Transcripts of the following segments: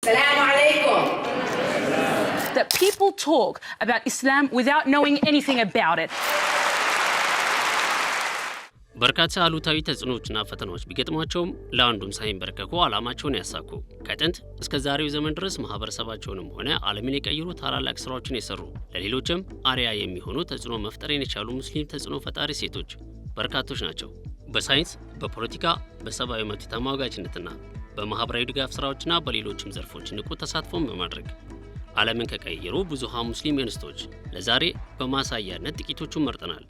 Assalamu alaikum. That people talk about Islam without knowing anything about it. በርካታ አሉታዊ ተጽዕኖዎችና ፈተናዎች ቢገጥሟቸውም ለአንዱም ሳይንበረከኩ ዓላማቸውን ያሳኩ ከጥንት እስከ ዛሬው ዘመን ድረስ ማህበረሰባቸውንም ሆነ ዓለምን የቀየሩ ታላላቅ ስራዎችን የሰሩ ለሌሎችም አርአያ የሚሆኑ ተጽዕኖ መፍጠርን የቻሉ ሙስሊም ተጽዕኖ ፈጣሪ ሴቶች በርካቶች ናቸው። በሳይንስ፣ በፖለቲካ፣ በሰብአዊ መብት ተሟጋችነትና በማህበራዊ ድጋፍ ስራዎችና በሌሎችም ዘርፎች ንቁ ተሳትፎን በማድረግ ዓለምን ከቀየሩ ብዙሃን ሙስሊም እንስቶች ለዛሬ በማሳያነት ጥቂቶቹን መርጠናል።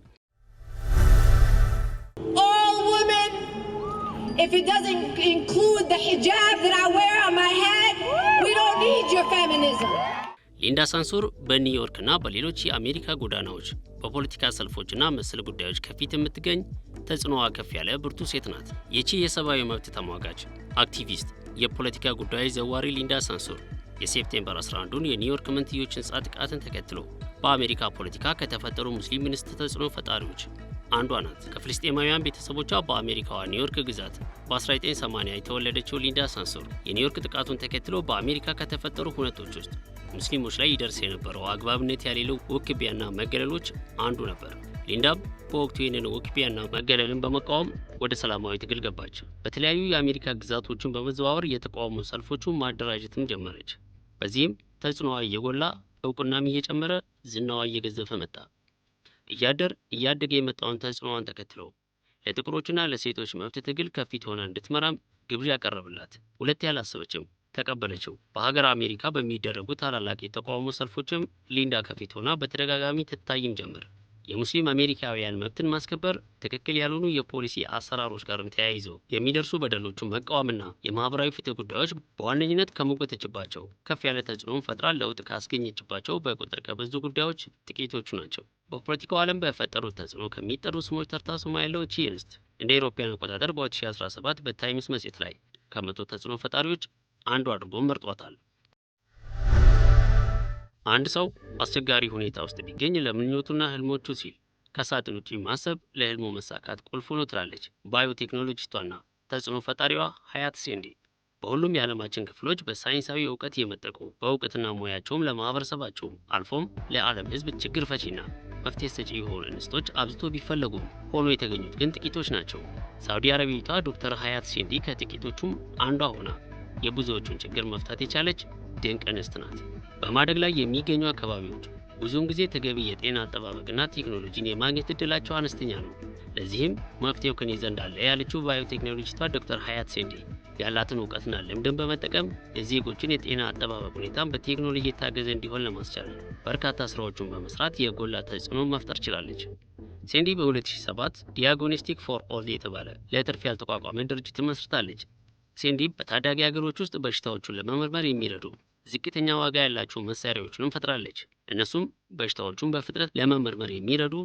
All women, if it doesn't include the hijab that I wear on my head, we don't need your feminism. ሊንዳ ሳንሱር በኒውዮርክና በሌሎች የአሜሪካ ጎዳናዎች በፖለቲካ ሰልፎችና መሰል ጉዳዮች ከፊት የምትገኝ ተጽዕኖዋ ከፍ ያለ ብርቱ ሴት ናት። ይቺ የሰብአዊ መብት ተሟጋች፣ አክቲቪስት፣ የፖለቲካ ጉዳዮች ዘዋሪ ሊንዳ ሳንሱር የሴፕቴምበር 11ን የኒውዮርክ መንትዮች ህንጻ ጥቃትን ተከትሎ በአሜሪካ ፖለቲካ ከተፈጠሩ ሙስሊም እንስት ተጽዕኖ ፈጣሪዎች አንዷ ናት። ከፍልስጤማውያን ቤተሰቦቿ በአሜሪካዋ ኒውዮርክ ግዛት በ1980 የተወለደችው ሊንዳ ሳንሱር የኒውዮርክ ጥቃቱን ተከትሎ በአሜሪካ ከተፈጠሩ ሁነቶች ውስጥ ሙስሊሞች ላይ ይደርስ የነበረው አግባብነት ያሌለው ውክቢያና መገለሎች አንዱ ነበር። ሊንዳም በወቅቱ ይህንን ውክቢያና መገለልን በመቃወም ወደ ሰላማዊ ትግል ገባች። በተለያዩ የአሜሪካ ግዛቶችን በመዘዋወር የተቃውሞ ሰልፎቹን ማደራጀትም ጀመረች። በዚህም ተጽዕኖዋ እየጎላ እውቅናም እየጨመረ ዝናዋ እየገዘፈ መጣ። እያደገ የመጣውን ተጽዕኖዋን ተከትሎ ለጥቁሮችና ለሴቶች መብት ትግል ከፊት ሆና እንድትመራም ግብዣ ያቀረብላት። ሁለት ያላሰበችም ተቀበለችው። በሀገር አሜሪካ በሚደረጉ ታላላቅ የተቃውሞ ሰልፎችም ሊንዳ ከፊት ሆና በተደጋጋሚ ትታይም ጀመር። የሙስሊም አሜሪካውያን መብትን ማስከበር ትክክል ያልሆኑ የፖሊሲ አሰራሮች ጋርም ተያይዘው የሚደርሱ በደሎችን መቃወምና የማህበራዊ ፍትህ ጉዳዮች በዋነኝነት ከሞገተችባቸው ከፍ ያለ ተጽዕኖን ፈጥራ ለውጥ ካስገኘችባቸው በቁጥር ከበዙ ጉዳዮች ጥቂቶቹ ናቸው። በፖለቲካው ዓለም በፈጠሩት ተጽዕኖ ከሚጠሩ ስሞች ተርታ ስሟ ያለው ይህች እንስት እንደ አውሮፓውያን አቆጣጠር በ2017 በታይምስ መጽሔት ላይ ከመቶ ተጽዕኖ ፈጣሪዎች አንዱ አድርጎ መርጧታል። አንድ ሰው አስቸጋሪ ሁኔታ ውስጥ ቢገኝ ለምኞቱና ህልሞቹ ሲል ከሳጥን ውጪ ማሰብ ለህልሙ መሳካት ቁልፍ ነው ትላለች ባዮቴክኖሎጂስቷና ተጽዕኖ ፈጣሪዋ ሀያት ሴንዲ። በሁሉም የዓለማችን ክፍሎች በሳይንሳዊ እውቀት የመጠቁ በእውቀትና ሙያቸውም ለማህበረሰባቸው አልፎም ለዓለም ህዝብ ችግር ፈቺና መፍትሄ ሰጪ የሆኑ እንስቶች አብዝቶ ቢፈለጉም ሆኖ የተገኙት ግን ጥቂቶች ናቸው። ሳውዲ አረቢያዊቷ ዶክተር ሀያት ሴንዲ ከጥቂቶቹም አንዷ ሆና የብዙዎቹን ችግር መፍታት የቻለች ድንቅ እንስት ናት። በማደግ ላይ የሚገኙ አካባቢዎች ብዙውን ጊዜ ተገቢ የጤና አጠባበቅና ቴክኖሎጂን የማግኘት እድላቸው አነስተኛ ነው። ለዚህም መፍትሄው ከኔ ዘንድ አለ ያለችው ባዮቴክኖሎጂስቷ ዶክተር ሀያት ሴንዲ ያላትን እውቀትና ልምድን በመጠቀም የዜጎችን የጤና አጠባበቅ ሁኔታን በቴክኖሎጂ የታገዘ እንዲሆን ለማስቻል በርካታ ስራዎችን በመስራት የጎላ ተጽዕኖ መፍጠር ችላለች። ሴንዲ በ2007 ዲያግኖስቲክ ፎር ኦል የተባለ ለትርፍ ያልተቋቋመ ድርጅት መስርታለች። ሴንዲ በታዳጊ ሀገሮች ውስጥ በሽታዎቹን ለመመርመር የሚረዱ ዝቅተኛ ዋጋ ያላቸው መሳሪያዎችንም ፈጥራለች። እነሱም በሽታዎቹን በፍጥነት ለመመርመር የሚረዱ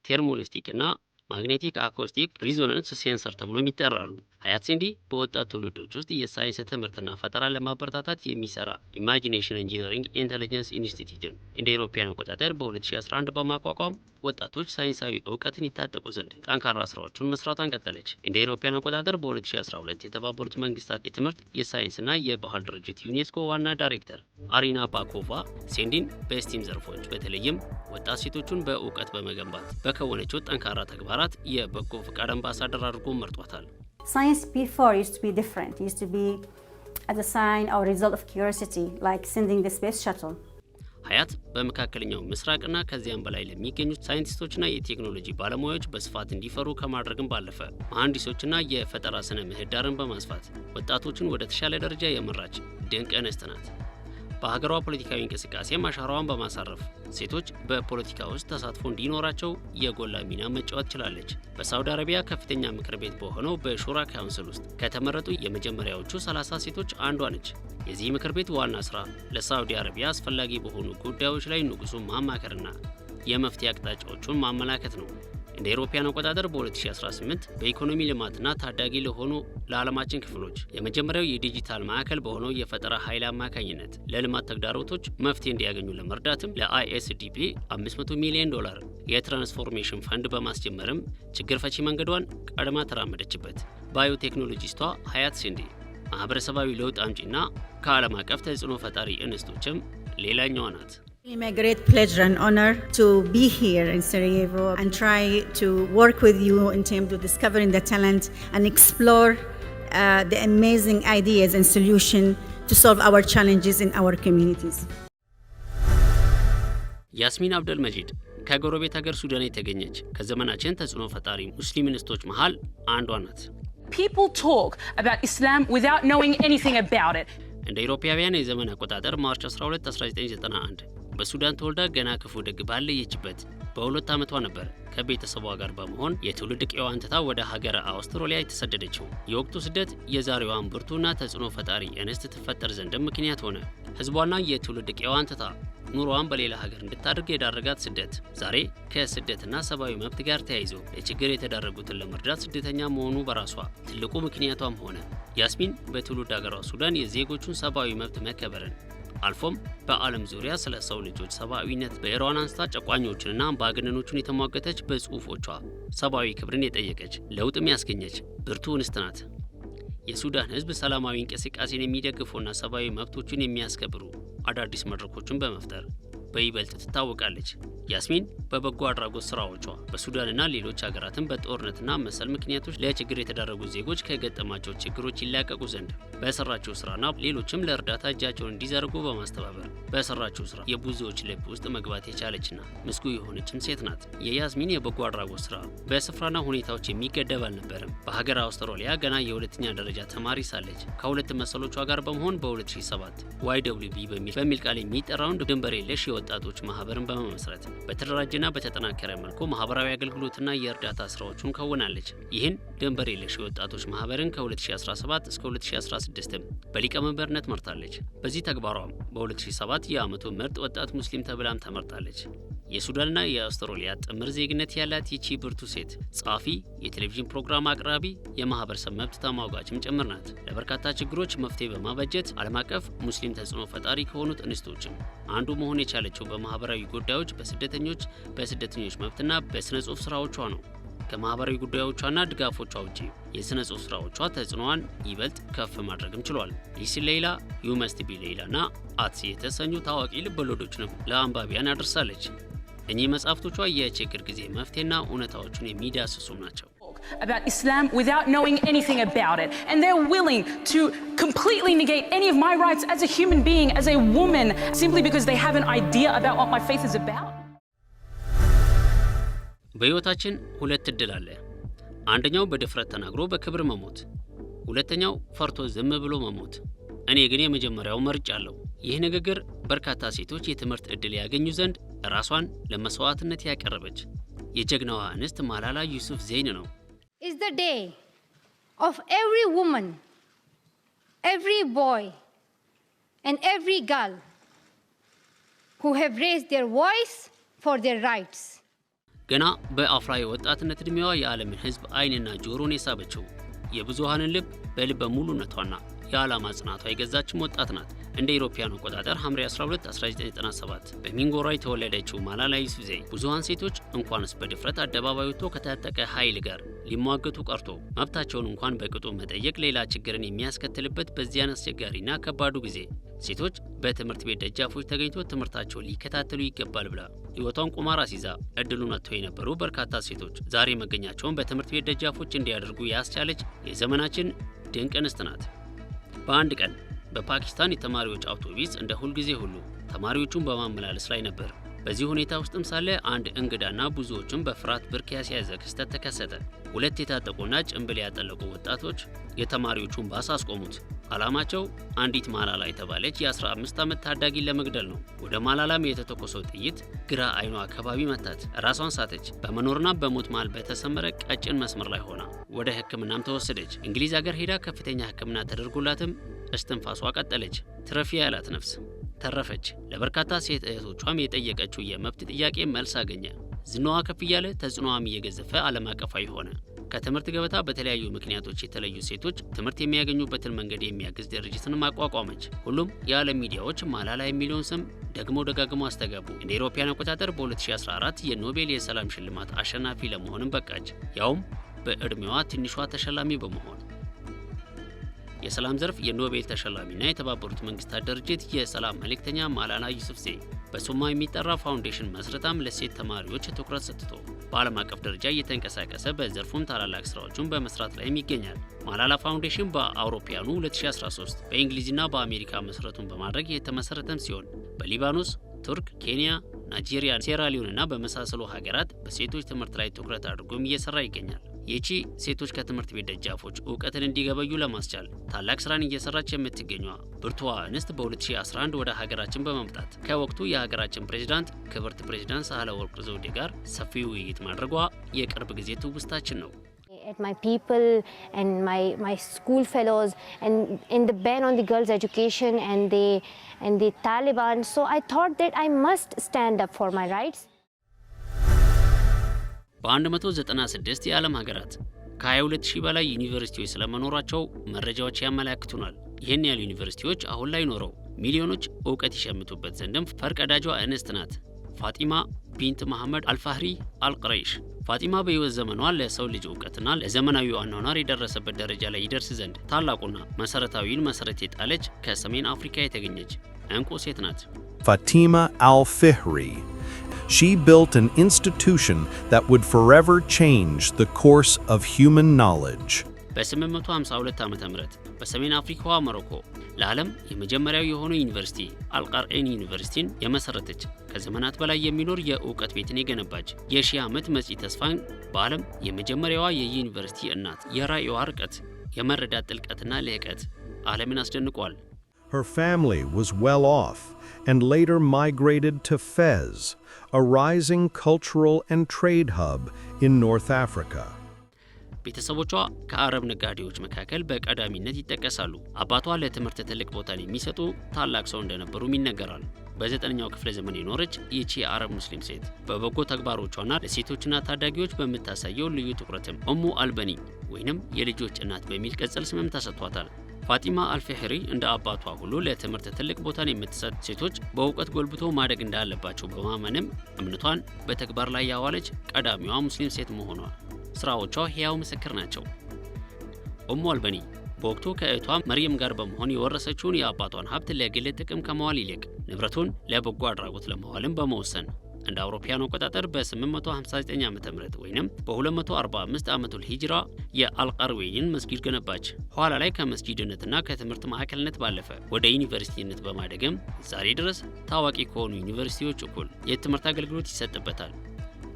ቴርሞሊስቲክ እና ማግኔቲክ አኮስቲክ ሪዞናንስ ሴንሰር ተብሎ ይጠራሉ። ሀያት ሴንዲ በወጣት ትውልዶች ውስጥ የሳይንስ ትምህርትና ፈጠራ ለማበረታታት የሚሰራ ኢማጂኔሽን ኢንጂነሪንግ ኢንተለጀንስ ኢንስቲትዩትን እንደ አውሮፓውያን አቆጣጠር በ2011 በማቋቋም ወጣቶች ሳይንሳዊ እውቀትን ይታጠቁ ዘንድ ጠንካራ ስራዎችን መስራቷን ቀጠለች። እንደ አውሮፓውያን አቆጣጠር በ2012 የተባበሩት መንግስታት የትምህርት የሳይንስና የባህል ድርጅት ዩኔስኮ ዋና ዳይሬክተር አሪና ፓኮቫ ሴንዲን በስቲም ዘርፎች በተለይም ወጣት ሴቶቹን በእውቀት በመገንባት በከወነችው ጠንካራ ተግባራት የበጎ ፈቃድ አምባሳደር አድርጎ መርጧታል። Science before used to be different. It used to be as a sign or result of curiosity, like sending the space shuttle. ሀያት በመካከለኛው ምስራቅና ከዚያም በላይ ለሚገኙ ሳይንቲስቶችና የቴክኖሎጂ ባለሙያዎች በስፋት እንዲፈሩ ከማድረግም ባለፈ መሐንዲሶችና የፈጠራ ስነ ምህዳርን በማስፋት ወጣቶችን ወደ ተሻለ ደረጃ የመራች ድንቅ እንስት ናት። በሀገሯ ፖለቲካዊ እንቅስቃሴ አሻራዋን በማሳረፍ ሴቶች በፖለቲካ ውስጥ ተሳትፎ እንዲኖራቸው የጎላ ሚና መጫወት ችላለች። በሳውዲ አረቢያ ከፍተኛ ምክር ቤት በሆነው በሹራ ካውንስል ውስጥ ከተመረጡ የመጀመሪያዎቹ 30 ሴቶች አንዷ ነች። የዚህ ምክር ቤት ዋና ስራ ለሳውዲ አረቢያ አስፈላጊ በሆኑ ጉዳዮች ላይ ንጉሱን ማማከርና የመፍትሄ አቅጣጫዎቹን ማመላከት ነው። እንደ አውሮፓውያን አቆጣጠር በ2018 በኢኮኖሚ ልማትና ታዳጊ ለሆኑ ለዓለማችን ክፍሎች የመጀመሪያው የዲጂታል ማዕከል በሆነው የፈጠራ ኃይል አማካኝነት ለልማት ተግዳሮቶች መፍትሄ እንዲያገኙ ለመርዳትም ለአይኤስዲፒ $500 ሚሊዮን የትራንስፎርሜሽን ፈንድ በማስጀመርም ችግር ፈቺ መንገዷን ቀድማ ተራመደችበት። ባዮቴክኖሎጂስቷ ሀያት ሴንዲ ማህበረሰባዊ ለውጥ አምጪና ከዓለም አቀፍ ተጽዕኖ ፈጣሪ እንስቶችም ሌላኛዋ ናት። It's my great pleasure and honor to be here in Sarajevo and try to work with you in terms of discovering the talent and explore the amazing ideas and solutions to solve our challenges in our communities. ያስሚን አብደል መጂድ ከጎረቤት ሀገር ሱዳን የተገኘች ከዘመናችን ተጽዕኖ ፈጣሪ ሙስሊም እንስቶች መሃል አንዷ ናት። People talk about Islam without knowing anything about it. እንደ አውሮፓውያን የዘመን አቆጣጠር ማርች 12 1991 በሱዳን ተወልዳ ገና ክፉ ደግ ባለየችበት በሁለት ዓመቷ ነበር ከቤተሰቧ ጋር በመሆን የትውልድ ቀዬዋን ትታ ወደ ሀገረ አውስትራሊያ የተሰደደችው። የወቅቱ ስደት የዛሬዋን ብርቱና ተጽዕኖ ፈጣሪ እንስት ትፈጠር ዘንድ ምክንያት ሆነ። ህዝቧና የትውልድ ቀዬዋን ትታ ኑሮዋን በሌላ ሀገር እንድታደርግ የዳረጋት ስደት ዛሬ ከስደትና ሰብአዊ መብት ጋር ተያይዞ ለችግር የተዳረጉትን ለመርዳት ስደተኛ መሆኑ በራሷ ትልቁ ምክንያቷም ሆነ። ያስሚን በትውልድ ሀገሯ ሱዳን የዜጎቹን ሰብአዊ መብት መከበርን አልፎም በዓለም ዙሪያ ስለ ሰው ልጆች ሰብአዊነት ብዕሯን አንስታ ጨቋኞችንና አምባገነኖችን የተሟገተች በጽሁፎቿ ሰብአዊ ክብርን የጠየቀች ለውጥም ያስገኘች ብርቱ እንስት ናት። የሱዳን ህዝብ ሰላማዊ እንቅስቃሴን የሚደግፉና ሰብአዊ መብቶችን የሚያስከብሩ አዳዲስ መድረኮችን በመፍጠር በይበልጥ ትታወቃለች። ያስሚን በበጎ አድራጎት ስራዎቿ በሱዳንና ሌሎች ሀገራትን በጦርነትና መሰል ምክንያቶች ለችግር የተዳረጉ ዜጎች ከገጠማቸው ችግሮች ይላቀቁ ዘንድ በሰራችው ስራና ሌሎችም ለእርዳታ እጃቸውን እንዲዘርጉ በማስተባበር በሰራችው ስራ የብዙዎች ልብ ውስጥ መግባት የቻለችና ምስጉ የሆነችም ሴት ናት። የያስሚን የበጎ አድራጎት ስራ በስፍራና ሁኔታዎች የሚገደብ አልነበረም። በሀገር አውስትራሊያ ገና የሁለተኛ ደረጃ ተማሪ ሳለች ከሁለት መሰሎቿ ጋር በመሆን በ2007 YWB በሚል ቃል የሚጠራውን ድንበር የለሽ የወጣቶች ማህበርን በመመስረት በተደራጀና በተጠናከረ መልኩ ማህበራዊ አገልግሎትና የእርዳታ ስራዎችን ከውናለች። ይህን ድንበር የለሽ የወጣቶች ማህበርን ከ2017 እስከ 2016 በሊቀመንበርነት መርታለች። በዚህ ተግባሯም በ2007 የዓመቱ ምርጥ ወጣት ሙስሊም ተብላም ተመርጣለች። የሱዳንና የአውስትራሊያ ጥምር ዜግነት ያላት ይቺ ብርቱ ሴት ጸሐፊ፣ የቴሌቪዥን ፕሮግራም አቅራቢ፣ የማህበረሰብ መብት ተሟጋችም ጭምር ናት። ለበርካታ ችግሮች መፍትሄ በማበጀት ዓለም አቀፍ ሙስሊም ተጽዕኖ ፈጣሪ ከሆኑት እንስቶችም አንዱ መሆን የቻለችው በማህበራዊ ጉዳዮች፣ በስደተኞች መብትና በስነ ጽሁፍ ስራዎቿ ነው። ከማህበራዊ ጉዳዮቿና ድጋፎቿ ውጪ የስነ ጽሁፍ ስራዎቿ ተጽዕኖዋን ይበልጥ ከፍ ማድረግም ችሏል። ሊስን ሌይላ፣ ዩ መስት ቢ ሌይላና አትሲ የተሰኙ ታዋቂ ልቦለዶችንም ለአንባቢያን አድርሳለች። እኚህ መጽሐፍቶቿ የችግር ጊዜ መፍትሄና እውነታዎችን የሚዳስሱም ናቸው። About Islam without knowing anything about it, and they're willing to completely negate any of my rights as a human being, as a woman, simply because they have an idea about what my faith is about. በሕይወታችን ሁለት እድል አለ። አንደኛው በድፍረት ተናግሮ በክብር መሞት፣ ሁለተኛው ፈርቶ ዝም ብሎ መሞት። እኔ ግን የመጀመሪያው መርጫለሁ። ይህ ንግግር በርካታ ሴቶች የትምህርት እድል ያገኙ ዘንድ ራሷን ለመስዋዕትነት ያቀረበች የጀግናዋ እንስት ማላላ ዩሱፍ ዘይን ነው። Is the day of every woman, every boy, and every girl who have raised their voice for their rights. ገና በአፍላ የወጣትነት እድሜዋ የዓለምን ሕዝብ አይንና ጆሮን የሳበችው የብዙሃንን ልብ በልበ ሙሉነቷና የዓላማ ጽናቷ የገዛችም ወጣት ናት። እንደ ኢሮፒያኑ አቆጣጠር ሐምሌ 12 1997 በሚንጎራ የተወለደችው ማላላ ዩሱፍዘይ ብዙሃን ሴቶች እንኳንስ በድፍረት አደባባይ ወጥቶ ከታጠቀ ኃይል ጋር ሊሟገቱ ቀርቶ መብታቸውን እንኳን በቅጡ መጠየቅ ሌላ ችግርን የሚያስከትልበት በዚያን አስቸጋሪና ከባዱ ጊዜ ሴቶች በትምህርት ቤት ደጃፎች ተገኝቶ ትምህርታቸውን ሊከታተሉ ይገባል ብላ ሕይወቷን ቁማር አስይዛ እድሉን አጥተው የነበሩ በርካታ ሴቶች ዛሬ መገኛቸውን በትምህርት ቤት ደጃፎች እንዲያደርጉ ያስቻለች የዘመናችን ድንቅ እንስት ናት። በአንድ ቀን በፓኪስታን የተማሪዎች አውቶቡስ እንደ ሁልጊዜ ሁሉ ተማሪዎቹን በማመላለስ ላይ ነበር። በዚህ ሁኔታ ውስጥም ሳለ አንድ እንግዳና ብዙዎችን በፍርሃት ብርክ ያስያዘ ክስተት ተከሰተ። ሁለት የታጠቁና ጭንብል ያጠለቁ ወጣቶች የተማሪዎቹን ባስ አስቆሙት። ዓላማቸው አንዲት ማላላ የተባለች የ15 ዓመት ታዳጊን ለመግደል ነው። ወደ ማላላም የተተኮሰው ጥይት ግራ አይኗ አካባቢ መታት። ራሷን ሳተች። በመኖርና በሞት መሃል በተሰመረ ቀጭን መስመር ላይ ሆና ወደ ሕክምናም ተወሰደች። እንግሊዝ ሀገር ሄዳ ከፍተኛ ሕክምና ተደርጎላትም እስትንፋሷ ቀጠለች። ትረፊ ያላት ነፍስ ተረፈች። ለበርካታ ሴት እህቶቿም የጠየቀችው የመብት ጥያቄ መልስ አገኘ። ዝናዋ ከፍ እያለ ተጽዕኖዋም እየገዘፈ ዓለም አቀፋዊ ሆነ። ከትምህርት ገበታ በተለያዩ ምክንያቶች የተለዩ ሴቶች ትምህርት የሚያገኙበትን መንገድ የሚያግዝ ድርጅትን ማቋቋመች። ሁሉም የዓለም ሚዲያዎች ማላላ የሚለውን ስም ደግሞ ደጋግሞ አስተጋቡ። እንደ አውሮፓውያን አቆጣጠር በ2014 የኖቤል የሰላም ሽልማት አሸናፊ ለመሆንም በቃች። ያውም በዕድሜዋ ትንሿ ተሸላሚ በመሆን የሰላም ዘርፍ የኖቤል ተሸላሚና የተባበሩት መንግስታት ድርጅት የሰላም መልእክተኛ ማላላ ዩሱፍዛይ በሱማ የሚጠራ ፋውንዴሽን መስረታም ለሴት ተማሪዎች ትኩረት ሰጥቶ በዓለም አቀፍ ደረጃ እየተንቀሳቀሰ በዘርፉም ታላላቅ ስራዎችን በመስራት ላይ ይገኛል። ማላላ ፋውንዴሽን በአውሮፓውያኑ 2013 በእንግሊዝና በአሜሪካ መሰረቱን በማድረግ የተመሰረተም ሲሆን በሊባኖስ፣ ቱርክ፣ ኬንያ፣ ናይጄሪያ፣ ሴራሊዮን እና በመሳሰሉ ሀገራት በሴቶች ትምህርት ላይ ትኩረት አድርጎም እየሰራ ይገኛል። ይቺ ሴቶች ከትምህርት ቤት ደጃፎች እውቀትን እንዲገበዩ ለማስቻል ታላቅ ስራን እየሰራች የምትገኘዋ ብርቱዋ እንስት በ2011 ወደ ሀገራችን በመምጣት ከወቅቱ የሀገራችን ፕሬዝዳንት ክብርት ፕሬዝዳንት ሳህለወርቅ ዘውዴ ጋር ሰፊ ውይይት ማድረጓ የቅርብ ጊዜ ትውስታችን ነው። At my people and my school fellows and in the ban on the girls' education and the Taliban, so I thought that I must stand up for my rights. በ196 የዓለም ሀገራት ከ22000 በላይ ዩኒቨርሲቲዎች ስለመኖራቸው መረጃዎች ያመለክቱናል። ይህን ያሉ ዩኒቨርሲቲዎች አሁን ላይ ኖረው ሚሊዮኖች እውቀት ይሸምቱበት ዘንድም ፈርቀዳጇ እንስት ናት። ፋጢማ ቢንት መሐመድ አልፋህሪ አልቅረይሽ። ፋጢማ በህይወት ዘመኗ ለሰው ልጅ እውቀትና ለዘመናዊ አኗኗር የደረሰበት ደረጃ ላይ ይደርስ ዘንድ ታላቁና መሰረታዊውን መሰረት የጣለች ከሰሜን አፍሪካ የተገኘች እንቁ ሴት ናት። Fatima Al-Fihri. She built an institution that would forever change the course of human knowledge. በ852 ዓመተ ምህረት በሰሜን አፍሪካዋ ሞሮኮ ለዓለም የመጀመሪያው የሆነው ዩኒቨርሲቲ አልቃርኤን ዩኒቨርሲቲን የመሰረተች ከዘመናት በላይ የሚኖር የእውቀት ቤትን የገነባች የሺህ ዓመት መጻኢ ተስፋን በዓለም የመጀመሪያዋ የዩኒቨርሲቲ እናት የራዕይዋ ርቀት የመረዳት ጥልቀትና ልህቀት ዓለምን አስደንቋል። Her family was well off and later migrated to Fez, a rising cultural and trade hub in North Africa. ቤተሰቦቿ ከአረብ ነጋዴዎች መካከል በቀዳሚነት ይጠቀሳሉ። አባቷ ለትምህርት ትልቅ ቦታን የሚሰጡ ታላቅ ሰው እንደነበሩም ይነገራል። በ9ኛው ክፍለ ዘመን የኖረች ይቺ የአረብ ሙስሊም ሴት በበጎ ተግባሮቿና ለሴቶችና ታዳጊዎች በምታሳየው ልዩ ትኩረትም ኡሙ አልበኒ ወይንም የልጆች እናት በሚል ቅጽል ስምም ተሰጥቷታል። ፋጢማ አልፊህሪ እንደ አባቷ ሁሉ ለትምህርት ትልቅ ቦታን የምትሰጥ ሴቶች በእውቀት ጎልብቶ ማደግ እንዳለባቸው በማመንም እምነቷን በተግባር ላይ ያዋለች ቀዳሚዋ ሙስሊም ሴት መሆኗ ስራዎቿ ሕያው ምስክር ናቸው። ኡሙ አልበኒ በወቅቱ ከእህቷ መርየም ጋር በመሆን የወረሰችውን የአባቷን ሀብት ለግል ጥቅም ከመዋል ይልቅ ንብረቱን ለበጎ አድራጎት ለማዋልም በመወሰን እንደ አውሮፓውያን አቆጣጠር በ859 ዓመተ ምህረት ወይንም በ245 ዓመቱል ሂጅራ የአልቀርዌይን መስጊድ ገነባች። ኋላ ላይ ከመስጊድነትና ከትምህርት ማዕከልነት ባለፈ ወደ ዩኒቨርሲቲነት በማደግም ዛሬ ድረስ ታዋቂ ከሆኑ ዩኒቨርሲቲዎች እኩል የትምህርት አገልግሎት ይሰጥበታል።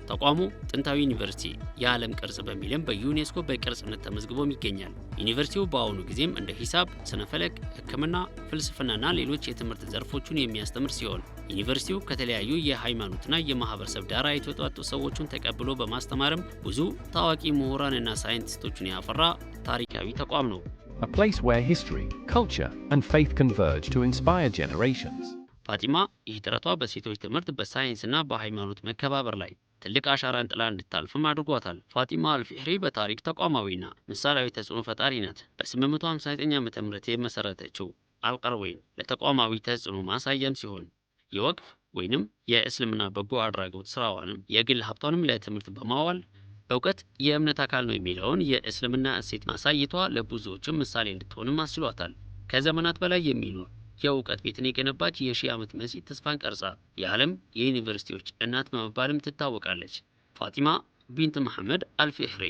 ተቋሙ ጥንታዊ ዩኒቨርሲቲ የዓለም ቅርስ በሚልም በዩኔስኮ በቅርስነት ተመዝግቦም ይገኛል። ዩኒቨርሲቲው በአሁኑ ጊዜም እንደ ሂሳብ፣ ስነፈለክ፣ ሕክምና፣ ፍልስፍናና ሌሎች የትምህርት ዘርፎችን የሚያስተምር ሲሆን ዩኒቨርሲቲው ከተለያዩ የሃይማኖትና የማህበረሰብ ዳራ የተወጣጡ ሰዎችን ተቀብሎ በማስተማርም ብዙ ታዋቂ ምሁራንና ሳይንቲስቶችን ያፈራ ታሪካዊ ተቋም ነው። A place where history, culture and faith converge to inspire generations. ፋጢማ ይህ ጥረቷ በሴቶች ትምህርት በሳይንስና በሃይማኖት መከባበር ላይ ትልቅ አሻራን ጥላ እንድታልፍም አድርጓታል። ፋጢማ አልፊህሪ በታሪክ ተቋማዊና ምሳሌያዊ ተጽዕኖ ፈጣሪ ናት። በ859 ዓመተ ምህረት የመሰረተችው አልቀርዌይን ለተቋማዊ ተጽዕኖ ማሳያም ሲሆን የወቅፍ ወይንም የእስልምና በጎ አድራጎት ስራዋንም የግል ሀብቷንም ለትምህርት በማዋል እውቀት የእምነት አካል ነው የሚለውን የእስልምና እሴት ማሳየቷ ለብዙዎችም ምሳሌ እንድትሆንም አስችሏታል። ከዘመናት በላይ የሚኖር የእውቀት ቤትን የገነባች የሺህ ዓመት መጻኢ ተስፋን ቀርጻ የዓለም የዩኒቨርሲቲዎች እናት በመባልም ትታወቃለች። ፋጢማ ቢንት መሐመድ አልፊህሪ።